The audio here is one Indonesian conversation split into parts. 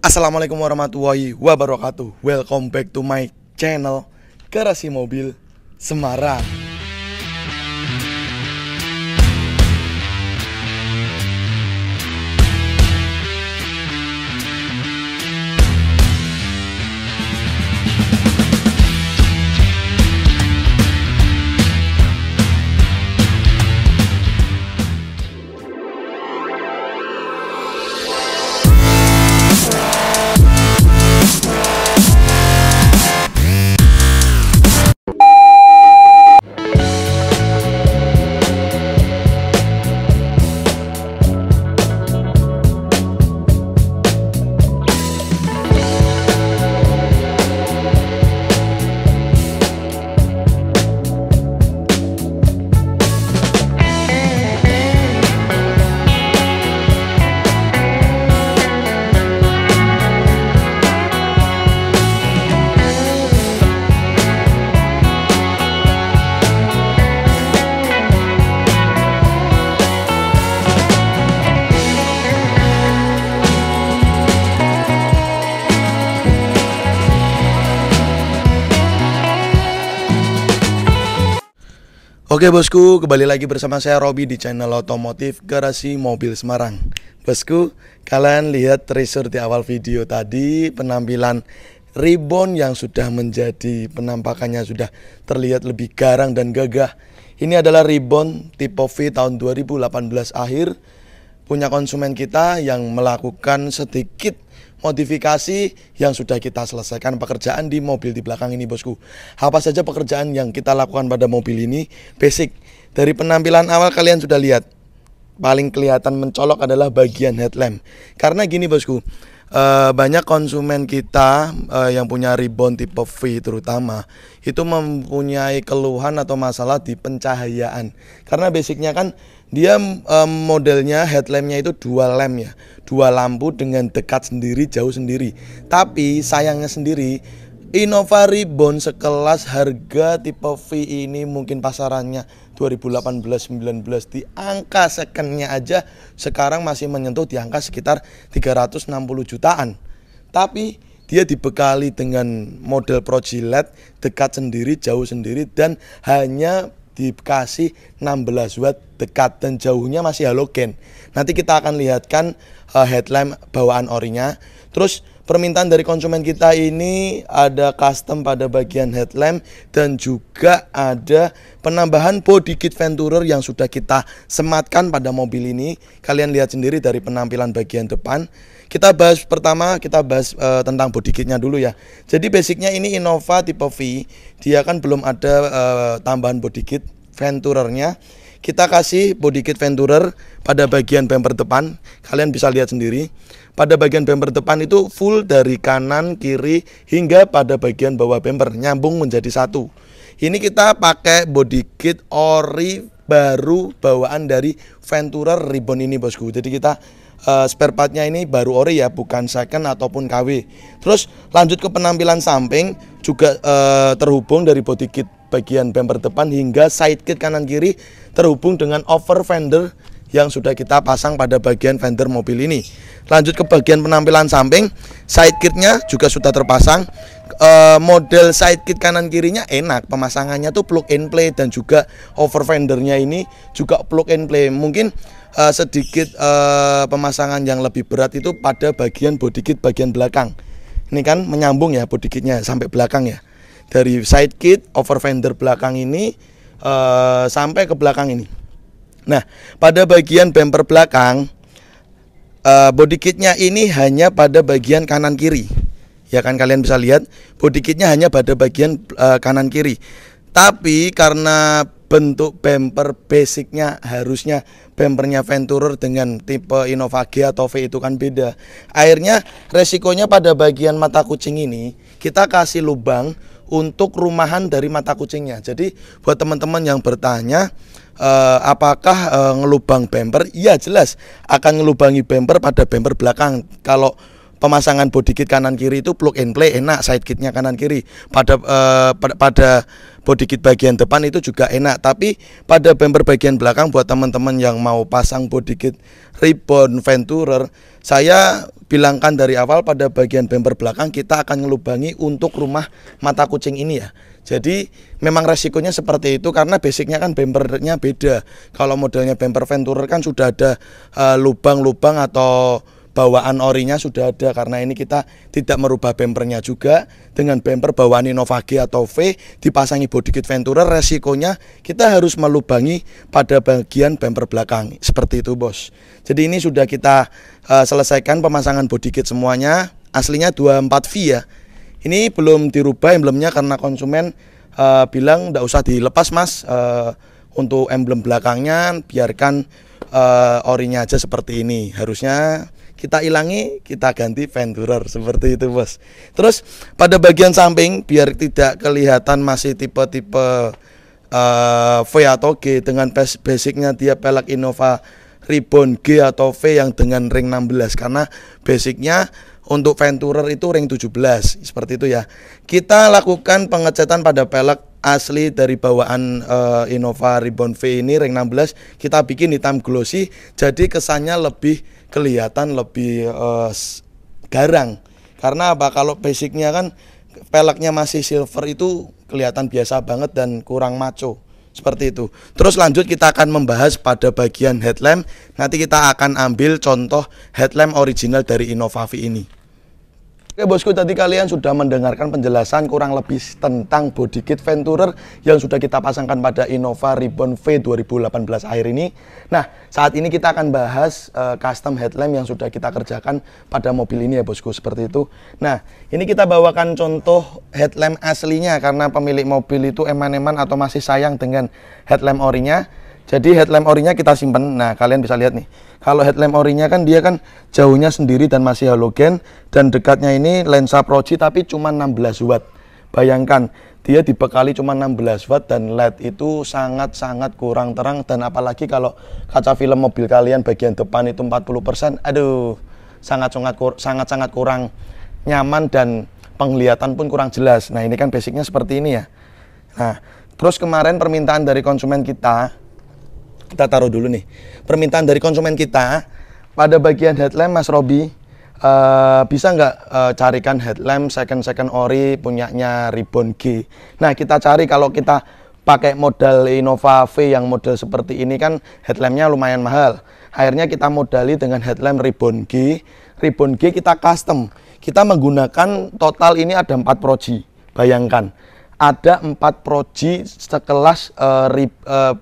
Assalamualaikum warahmatullahi wabarakatuh. Welcome back to my channel Garasi Mobil Semarang. Oke bosku, kembali lagi bersama saya Robi di channel otomotif Garasi Mobil Semarang. Bosku, kalian lihat teaser di awal video tadi, penampilan ribbon yang sudah menjadi penampakannya sudah terlihat lebih garang dan gagah. Ini adalah ribbon tipe V tahun 2018 akhir, punya konsumen kita yang melakukan sedikit modifikasi yang sudah kita selesaikan pekerjaan di mobil di belakang ini bosku. Apa saja pekerjaan yang kita lakukan pada mobil ini? Basic. Dari penampilan awal kalian sudah lihat, paling kelihatan mencolok adalah bagian headlamp. Karena gini bosku, banyak konsumen kita yang punya ribbon tipe V terutama itu mempunyai keluhan atau masalah di pencahayaan. Karena basicnya kan dia modelnya headlampnya itu dua lamp ya, dua lampu dengan dekat sendiri, jauh sendiri. Tapi sayangnya sendiri, Innova Ribbon sekelas harga tipe V ini mungkin pasarannya 2018-19 di angka secondnya aja sekarang masih menyentuh di angka sekitar 360 jutaan. Tapi dia dibekali dengan model ProGillette, dekat sendiri, jauh sendiri, dan hanya dikasih 16 watt dekat dan jauhnya masih halogen. Nanti kita akan lihatkan headlamp bawaan orinya. Terus permintaan dari konsumen kita ini ada custom pada bagian headlamp dan juga ada penambahan body kit Venturer yang sudah kita sematkan pada mobil ini. Kalian lihat sendiri dari penampilan bagian depan. Kita bahas pertama, tentang body kitnya dulu ya. Jadi basicnya ini Innova tipe V, dia kan belum ada tambahan body kit Venturernya. Kita kasih body kit Venturer pada bagian bumper depan. Kalian bisa lihat sendiri. Pada bagian bumper depan itu full dari kanan, kiri, hingga pada bagian bawah bumper, nyambung menjadi satu. Ini kita pakai body kit ori baru bawaan dari Venturer Ribbon ini bosku. Jadi kita spare partnya ini baru ori ya, bukan second ataupun KW. Terus lanjut ke penampilan samping, juga terhubung dari body kit bagian bumper depan hingga side kit kanan kiri terhubung dengan over fender yang sudah kita pasang pada bagian fender mobil ini. Lanjut ke bagian penampilan samping, side kitnya juga sudah terpasang. Model side kit kanan kirinya enak, pemasangannya tuh plug and play, dan juga over fendernya ini juga plug and play. Mungkin sedikit pemasangan yang lebih berat itu pada bagian body kit bagian belakang. Ini kan menyambung ya body kitnya sampai belakang ya, dari side kit over fender belakang ini sampai ke belakang ini. Nah, pada bagian bumper belakang body kitnya ini hanya pada bagian kanan kiri. Ya kan, kalian bisa lihat body kitnya hanya pada bagian kanan kiri. Tapi karena bentuk bumper basicnya harusnya bumpernya Venturer dengan tipe Innova G atau V itu kan beda. Akhirnya resikonya pada bagian mata kucing ini kita kasih lubang untuk rumahan dari mata kucingnya. Jadi buat teman-teman yang bertanya apakah ngelubang bumper, iya jelas akan ngelubangi bumper pada bumper belakang. Kalau pemasangan body kit kanan kiri itu plug and play enak, side kitnya kanan kiri. Pada body kit bagian depan itu juga enak, tapi pada bumper bagian belakang buat teman-teman yang mau pasang body kit Ribbon Venturer, saya bilangkan dari awal pada bagian bumper belakang kita akan ngelubangi untuk rumah mata kucing ini ya. Jadi memang resikonya seperti itu karena basicnya kan bumpernya beda. Kalau modelnya bumper Venturer kan sudah ada lubang-lubang atau bawaan orinya sudah ada, karena ini kita tidak merubah bumpernya juga. Dengan bumper bawaan Innova G atau V dipasangi body kit Venturer, resikonya kita harus melubangi pada bagian bumper belakang seperti itu bos. Jadi ini sudah kita selesaikan pemasangan body kit semuanya. Aslinya 24V ya, ini belum dirubah emblemnya karena konsumen bilang tidak usah dilepas mas, untuk emblem belakangnya biarkan orinya aja seperti ini. Harusnya kita hilangi, kita ganti Venturer seperti itu bos. Terus pada bagian samping biar tidak kelihatan masih tipe-tipe V atau G, dengan basicnya dia pelek Innova Ribbon G atau V yang dengan ring 16, karena basicnya untuk Venturer itu ring 17 seperti itu ya. Kita lakukan pengecatan pada pelek asli dari bawaan Innova Ribbon V ini ring 16, kita bikin hitam glossy, jadi kesannya lebih kelihatan lebih garang. Karena apa? Kalau basicnya kan peleknya masih silver itu kelihatan biasa banget dan kurang maco seperti itu. Terus lanjut kita akan membahas pada bagian headlamp. Nanti kita akan ambil contoh headlamp original dari Innova V ini. Oke bosku, tadi kalian sudah mendengarkan penjelasan kurang lebih tentang body kit Venturer yang sudah kita pasangkan pada Innova Ribbon V 2018 akhir ini. Nah, saat ini kita akan bahas custom headlamp yang sudah kita kerjakan pada mobil ini ya bosku, seperti itu. Nah, ini kita bawakan contoh headlamp aslinya karena pemilik mobil itu eman-eman atau masih sayang dengan headlamp orinya. Jadi headlamp orinya kita simpan. Nah, kalian bisa lihat nih. Kalau headlamp orinya kan dia kan jauhnya sendiri dan masih halogen, dan dekatnya ini lensa Pro G tapi cuma 16 watt. Bayangkan, dia dibekali cuma 16 watt dan LED itu sangat-sangat kurang terang, dan apalagi kalau kaca film mobil kalian bagian depan itu 40%, aduh, sangat-sangat kurang nyaman dan penglihatan pun kurang jelas. Nah, ini kan basicnya seperti ini ya. Nah, terus kemarin permintaan dari konsumen kita taruh dulu nih. Permintaan dari konsumen kita pada bagian headlamp, Mas Robi, bisa nggak carikan headlamp second ori punyanya Ribbon G. Nah, kita cari, kalau kita pakai modal Innova V yang model seperti ini kan headlampnya lumayan mahal. Akhirnya kita modali dengan headlamp Ribbon G. Ribbon G kita custom. Kita menggunakan total ini ada 4 Pro G. Bayangkan, ada 4 Pro G sekelas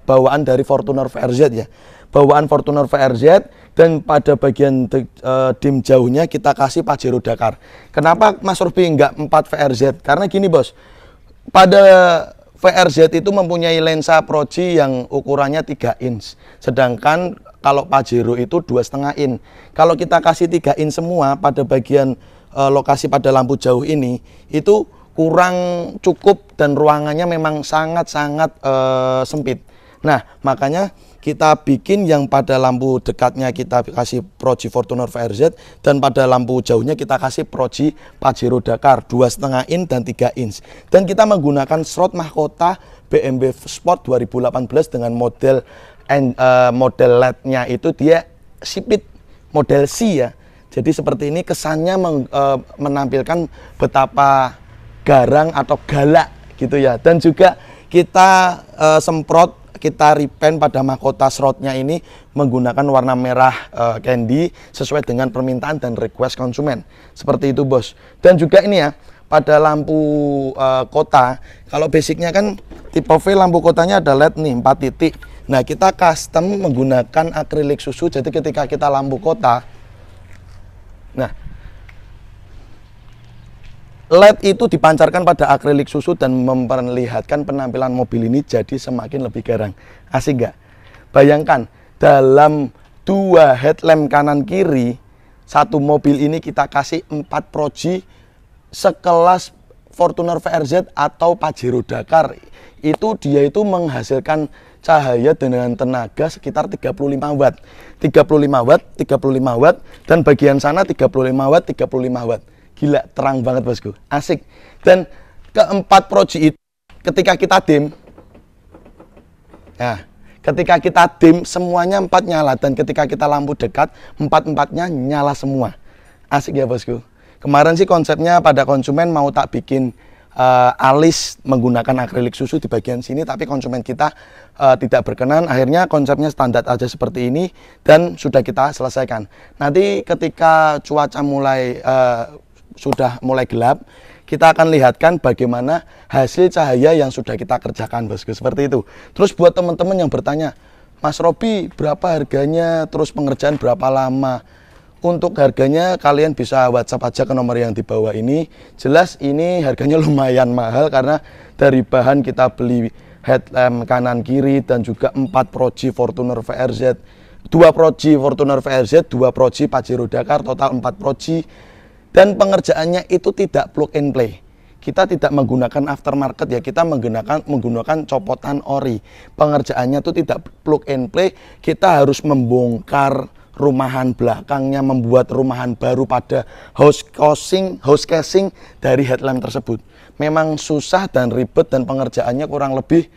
bawaan dari Fortuner VRZ ya. Bawaan Fortuner VRZ, dan pada bagian dim jauhnya kita kasih Pajero Dakar. Kenapa Mas Robi enggak 4 VRZ? Karena gini bos, pada VRZ itu mempunyai lensa Pro G yang ukurannya 3 inch. Sedangkan kalau Pajero itu 2,5 inch. Kalau kita kasih 3 inch semua pada bagian lokasi pada lampu jauh ini, itu kurang cukup dan ruangannya memang sangat-sangat sempit. Nah, makanya kita bikin yang pada lampu dekatnya kita kasih Pro G Fortuner VRZ, dan pada lampu jauhnya kita kasih Pro G Pajero Dakar 2,5 inch dan 3 inch. Dan kita menggunakan slot mahkota BMW Sport 2018 dengan model LED-nya itu dia sipit model C ya. Jadi seperti ini kesannya menampilkan betapa garang atau galak gitu ya. Dan juga kita semprot, kita repaint pada mahkota slotnya ini menggunakan warna merah candy sesuai dengan permintaan dan request konsumen. Seperti itu bos. Dan juga ini ya, pada lampu kota, kalau basicnya kan tipe V lampu kotanya ada LED nih 4 titik. Nah, kita custom menggunakan akrilik susu. Jadi ketika kita lampu kota, nah, LED itu dipancarkan pada akrilik susu dan memperlihatkan penampilan mobil ini jadi semakin lebih garang. Asik nggak? Bayangkan, dalam 2 headlamp kanan kiri, satu mobil ini kita kasih 4 Pro G sekelas Fortuner VRZ atau Pajero Dakar itu dia itu menghasilkan cahaya dengan tenaga sekitar 35 watt. 35 watt, 35 watt, dan bagian sana 35 watt, 35 watt. Gila, terang banget bosku, asik. Dan keempat proji itu ketika kita dim, nah ketika kita dim semuanya 4 nyala, dan ketika kita lampu dekat 4-4-nya nyala semua. Asik ya bosku. Kemarin sih konsepnya pada konsumen mau tak bikin alis menggunakan akrilik susu di bagian sini, tapi konsumen kita tidak berkenan. Akhirnya konsepnya standar aja seperti ini dan sudah kita selesaikan. Nanti ketika cuaca sudah mulai gelap, kita akan lihatkan bagaimana hasil cahaya yang sudah kita kerjakan bosku, seperti itu. Terus buat teman-teman yang bertanya, Mas Robi berapa harganya, terus pengerjaan berapa lama? Untuk harganya kalian bisa WhatsApp aja ke nomor yang di bawah ini. Jelas ini harganya lumayan mahal karena dari bahan kita beli headlamp kanan kiri dan juga 4 proji Fortuner VRZ, 2 proji Fortuner VRZ, 2 proji Pajero Dakar, total 4 proji. Dan pengerjaannya itu tidak plug and play. Kita tidak menggunakan aftermarket ya, kita menggunakan copotan ori. Pengerjaannya itu tidak plug and play. Kita harus membongkar rumahan belakangnya, membuat rumahan baru pada house casing dari headlamp tersebut. Memang susah dan ribet, dan pengerjaannya kurang lebih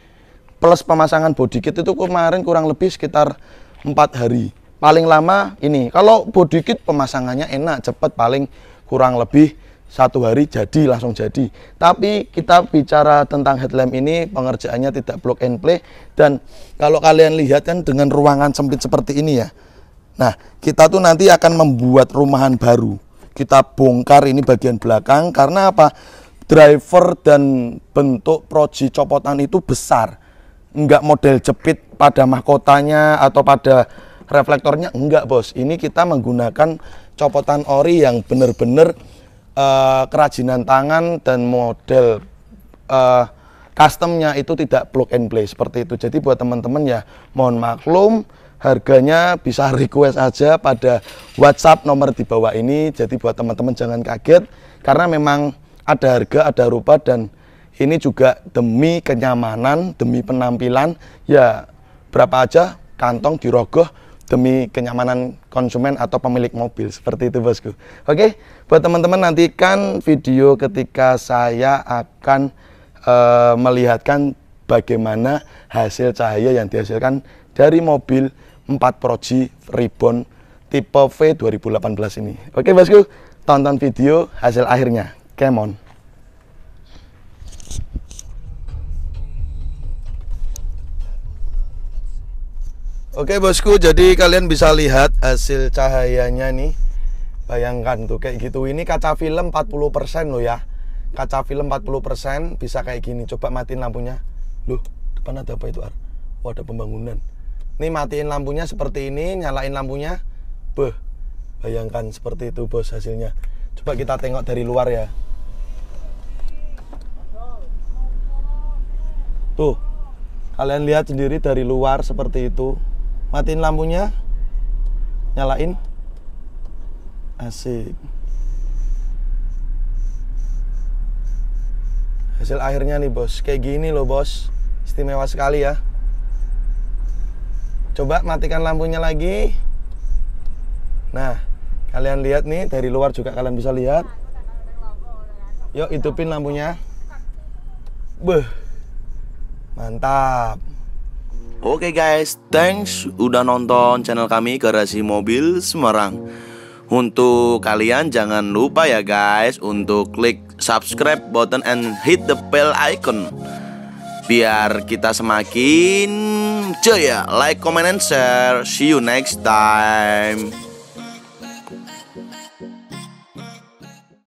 plus pemasangan body kit itu kemarin kurang lebih sekitar 4 hari. Paling lama ini. Kalau body kit pemasangannya enak, cepat, paling kurang lebih 1 hari jadi, langsung jadi. Tapi kita bicara tentang headlamp ini, pengerjaannya tidak plug and play. Dan kalau kalian lihat kan dengan ruangan sempit seperti ini ya. Nah, kita tuh nanti akan membuat rumahan baru. Kita bongkar ini bagian belakang, karena apa? Driver dan bentuk proji copotan itu besar. Enggak model jepit pada mahkotanya atau pada reflektornya, enggak bos. Ini kita menggunakan copotan ori yang benar-benar kerajinan tangan, dan model customnya itu tidak plug and play seperti itu. Jadi buat teman-teman ya mohon maklum, harganya bisa request aja pada WhatsApp nomor di bawah ini. Jadi buat teman-teman jangan kaget, karena memang ada harga, ada rupa, dan ini juga demi kenyamanan, demi penampilan. Ya berapa aja kantong dirogoh demi kenyamanan konsumen atau pemilik mobil, seperti itu bosku. Oke, buat teman-teman nantikan video ketika saya akan melihatkan bagaimana hasil cahaya yang dihasilkan dari mobil 4 proji Ribbon tipe V 2018 ini. Oke bosku, tonton video hasil akhirnya. Come on. Oke bosku, jadi kalian bisa lihat hasil cahayanya nih. Bayangkan tuh kayak gitu. Ini kaca film 40% loh ya. Kaca film 40% bisa kayak gini. Coba matiin lampunya. Loh, depan ada apa itu? Oh, ada pembangunan. Nih matiin lampunya seperti ini, nyalain lampunya. Beuh, bayangkan seperti itu bos hasilnya. Coba kita tengok dari luar ya. Tuh, kalian lihat sendiri dari luar seperti itu. Matiin lampunya, nyalain. Asik. Hasil akhirnya nih bos, kayak gini loh bos. Istimewa sekali ya. Coba matikan lampunya lagi. Nah, kalian lihat nih dari luar juga kalian bisa lihat. Yuk hidupin lampunya. Beuh, mantap. Oke guys, thanks udah nonton channel kami Garasi Mobil Semarang. Untuk kalian jangan lupa ya guys untuk klik subscribe button and hit the bell icon, biar kita semakin jaya. Like, comment, and share. See you next time.